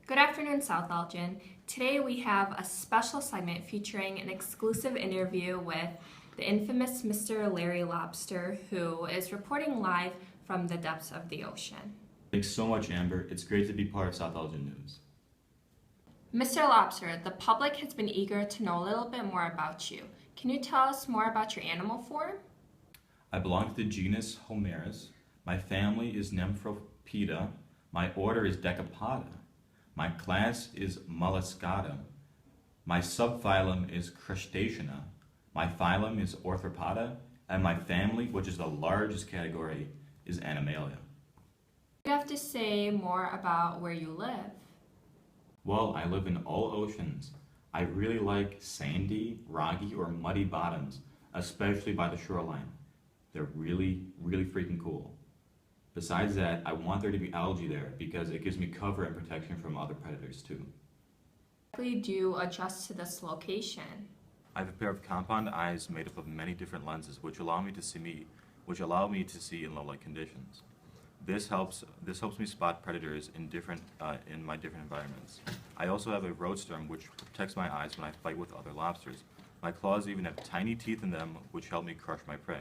Good afternoon, South Elgin. Today we have a special segment featuring an exclusive interview with the infamous Mr. Larry Lobster, who is reporting live from the depths of the ocean. Thanks so much, Amber. It's great to be part of South Elgin News. Mr. Lobster, the public has been eager to know a little bit more about you. Can you tell us more about your animal form? I belong to the genus Homerus. My family is Nymphopoda. My order is Decapoda. My class is Molluscata. My subphylum is Crustacea. My phylum is Arthropoda. And my family, which is the largest category, is Animalia. You have to say more about where you live. Well, I live in all oceans. I really like sandy, rocky, or muddy bottoms, especially by the shoreline. They're really, really freaking cool. Besides that, I want there to be algae there because it gives me cover and protection from other predators too. How do you adjust to this location? I have a pair of compound eyes made up of many different lenses which allow me to see in low light conditions. This helps me spot predators in my different environments. I also have a roadstern which protects my eyes when I fight with other lobsters. My claws even have tiny teeth in them which help me crush my prey.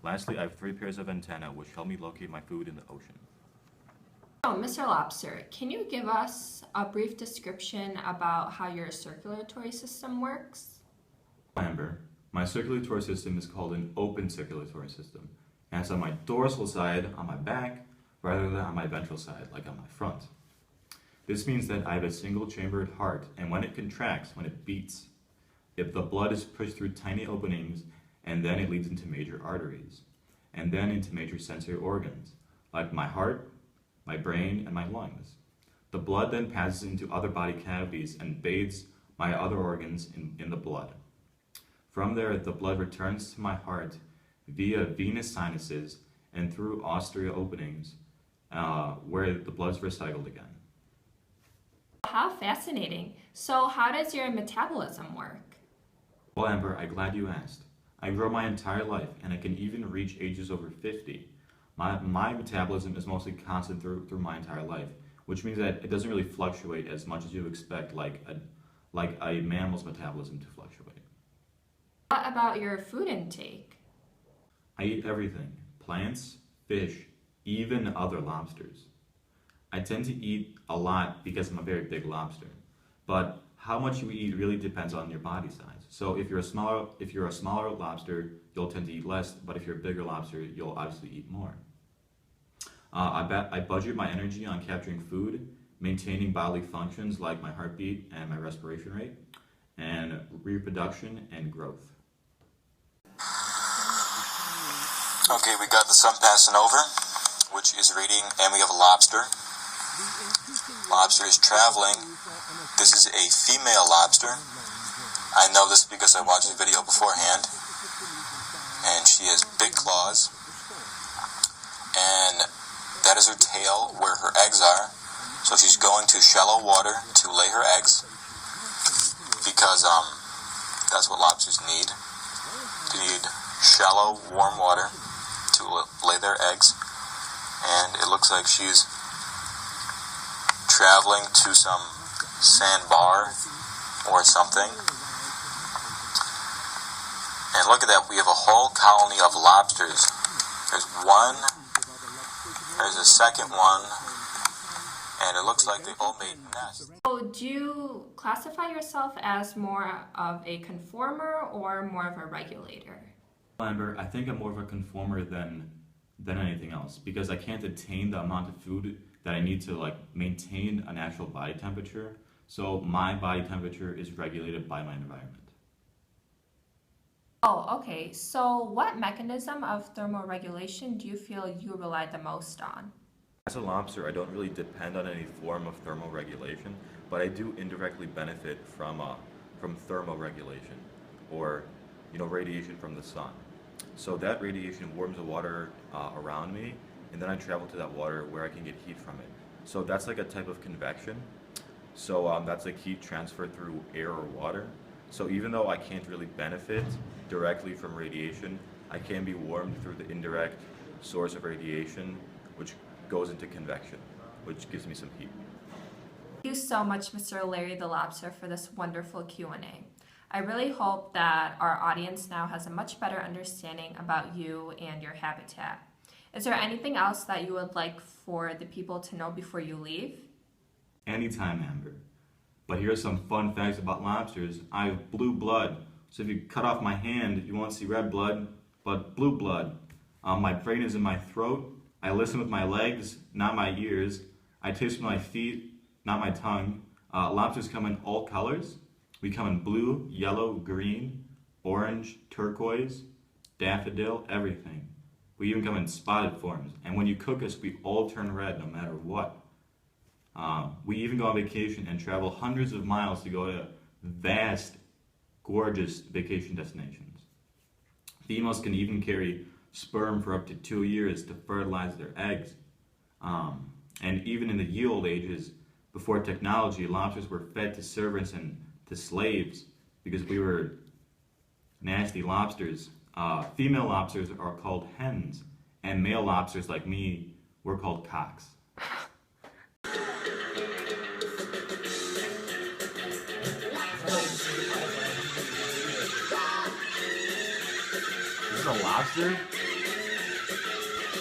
Lastly, I have 3 pairs of antennae which help me locate my food in the ocean. Oh, Mr. Lobster, can you give us a brief description about how your circulatory system works? Amber, my circulatory system is called an open circulatory system, and it's on my dorsal side, on my back, rather than on my ventral side, like on my front. This means that I have a single-chambered heart, and when it contracts, when it beats, if the blood is pushed through tiny openings, and then it leads into major arteries, and then into major sensory organs, like my heart, my brain, and my lungs. The blood then passes into other body cavities and bathes my other organs in the blood. From there, the blood returns to my heart via venous sinuses and through arterial openings, where the blood is recycled again. How fascinating. So how does your metabolism work? Well, Amber, I'm glad you asked. I grow my entire life, and I can even reach ages over 50. My metabolism is mostly constant through my entire life, which means that it doesn't really fluctuate as much as you expect, like a mammal's metabolism to fluctuate. What about your food intake? I eat everything: plants, fish, even other lobsters. I tend to eat a lot because I'm a very big lobster, but how much you eat really depends on your body size. So if you're a smaller lobster, you'll tend to eat less, but if you're a bigger lobster, you'll obviously eat more. I budget my energy on capturing food, maintaining bodily functions like my heartbeat and my respiration rate, and reproduction and growth. Okay, we got the sun passing over, which is reading, and we have a lobster. Lobster is traveling. This is a female lobster. I know this because I watched the video beforehand. And she has big claws. And that is her tail where her eggs are. So she's going to shallow water to lay her eggs. Because that's what lobsters need. They need shallow, warm water to lay their eggs. And it looks like she's traveling to some sandbar or something. And look at that, we have a whole colony of lobsters. There's one, there's a second one, and it looks like they all made nests. So do you classify yourself as more of a conformer or more of a regulator? Amber, I think I'm more of a conformer than anything else because I can't attain the amount of food that I need to maintain a natural body temperature. So my body temperature is regulated by my environment. Oh, okay. So what mechanism of thermoregulation do you feel you rely the most on? As a lobster, I don't really depend on any form of thermoregulation, but I do indirectly benefit from thermoregulation, or radiation from the sun. So that radiation warms the water around me, and then I travel to that water where I can get heat from it. So that's like a type of convection. So that's like heat transferred through air or water. So even though I can't really benefit directly from radiation, I can be warmed through the indirect source of radiation, which goes into convection, which gives me some heat. You you so much, Mr. Larry the Lobster, for this wonderful Q&A. I really hope that our audience now has a much better understanding about you and your habitat. Is there anything else that you would like for the people to know before you leave? Anytime, Amber. But here are some fun facts about lobsters. I have blue blood, so if you cut off my hand, you won't see red blood, but blue blood. My brain is in my throat. I listen with my legs, not my ears. I taste with my feet, not my tongue. Lobsters come in all colors. We come in blue, yellow, green, orange, turquoise, daffodil, everything. We even come in spotted forms. And when you cook us, we all turn red no matter what. We even go on vacation and travel hundreds of miles to go to vast, gorgeous vacation destinations. Females can even carry sperm for up to 2 years to fertilize their eggs. And even in the ye olde ages, before technology, lobsters were fed to servants and to slaves because we were nasty lobsters. Female lobsters are called hens, and male lobsters like me were called cocks. Is this a lobster?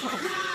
Oh.